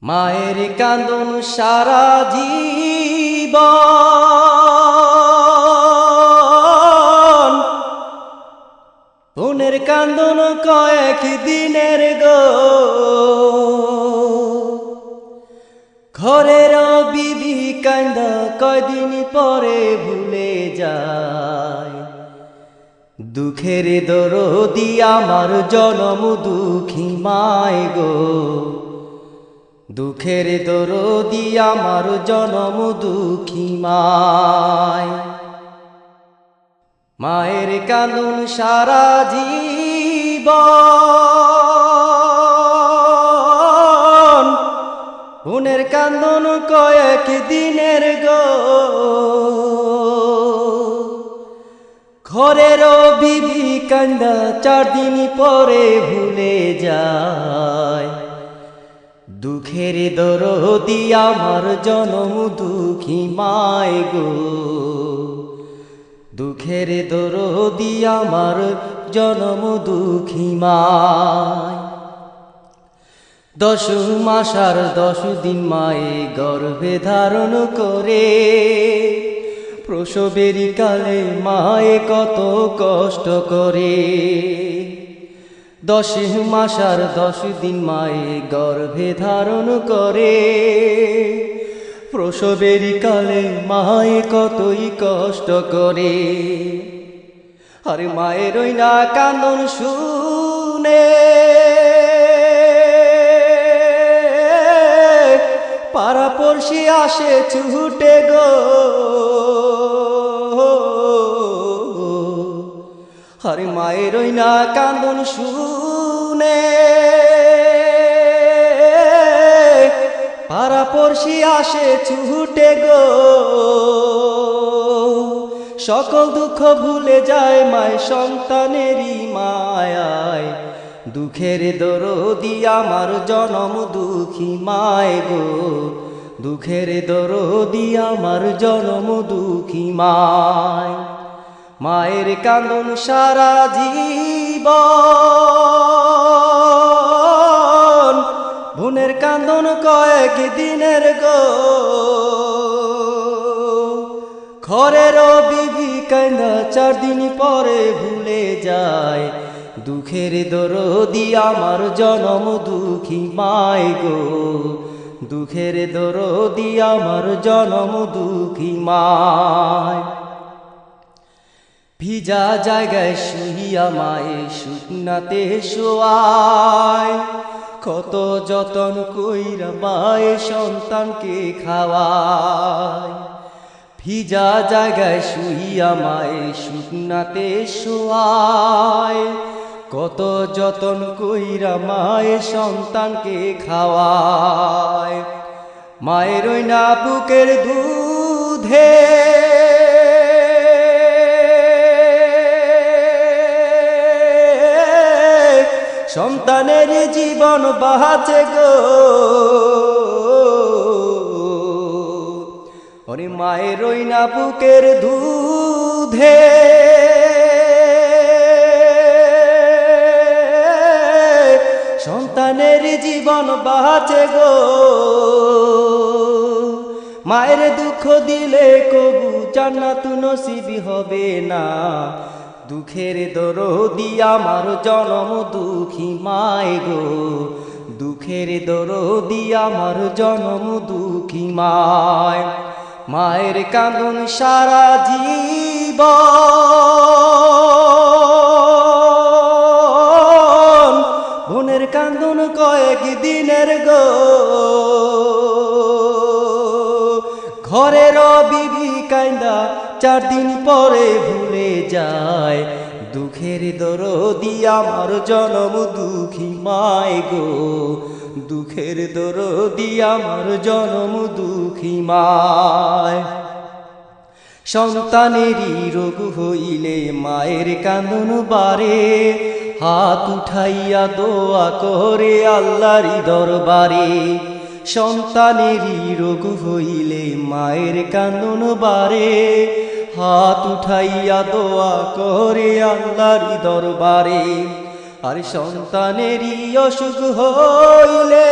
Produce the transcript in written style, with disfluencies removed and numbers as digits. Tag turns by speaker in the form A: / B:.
A: মায়ের কান্দন সারা জীবন, বোনের কান্দন কয়েক দিনের গো। ঘরের বিবি কান্দা কয়দিন পরে ভুলে যায়। দুঃখের দরদি আমার জনম দুঃখী মায় গো, দুঃখের দরদি আমার জনম দুঃখী মায়। মায়ের কান্দন সারা জীবন, বোনের কান্দন কয়েক দিনের গো। ঘরের বিবি কান্দা 4 দিন পরে ভুলে যায়। দুঃখের দরদি আমার জনম দুঃখী মায় গো, দুঃখের দরদি আমার জনম দুঃখী মায়। 10 মাস আর 10 দিন মায়ে গর্ভে ধারণ করে, প্রসবের কালে মায়ে কত কষ্ট করে। 10 মাস আর 10 দিন মায়ে গর্ভে ধারণ করে, প্রসবের কালে মায়ে কতই কষ্ট করে। আরে মায়ের ওই না কান্দন শুনে পাড়াপড়শি আসে ছুটে গো। আরে মায়ের ওই না কান্দন শুনে পাড়াপড়শি আসে ছুটে গো। সকল দুঃখ ভুলে যায় মায় সন্তানেরই মায়ায়। দুঃখের দরদি আমার জনম দুঃখী মায় গো, দুঃখের দরদি আমার জনম দুঃখী মায়। মায়ের কান্দন সারা জীবন, বোনের কান্দন কয়েক দিনের গো। ঘরের বিবি কান্দা 4 দিন পরে ভুলে যায়। দুঃখের দরদি আমার জনম দুঃখী মায় গো, দুঃখের দরদি আমার জনম দুঃখী মায়। ভিজা জায়গায় শুইয়া মায়ে শুকনাতে শোয়ায়, কত যতন কইরা মায়ে সন্তানকে খাওয়ায়। ভিজা জায়গায় শুইয়া মায়ে শুকনাতে শোয়ায়, কত যতন কইরা মায়ে সন্তানকে খাওয়ায়। মায়ের ওই না বুকের দুধে সন্তানের জীবন বাঁচে গো। ওরে মায়ের ওই না বুকের দুধে সন্তানের জীবন বাঁচে গো। মায়ের দুঃখ দিলে কবু জান্নাত নসিব হবে না। দুঃখের দরদি আমার জনম দুঃখী মায় গো, দুঃখের দরদি আমার জনম দুঃখী মায়। মায়ের কান্দন সারা জীবন, বোনের কান্দন কয়েক দিনের গো। ঘরের বিবি কান্দা 4 দিন পরে ভুলে যায়। দুঃখের দরদি আমার জনম দুঃখী মায় গো, দুঃখের দরদি আমার জনম দুঃখী মায়। সন্তানেরই রোগ হইলে মায়ের কান্দন বারে, হাত উঠাইয়া দোয়া করে আল্লাহরই দরবারে। সন্তানেরই রোগ হইলে মায়ের কান্দন বারে, হাত উঠাইয়া দোয়া করে আল্লাহর দরবারে। আর সন্তানেরই অসুখ হইলে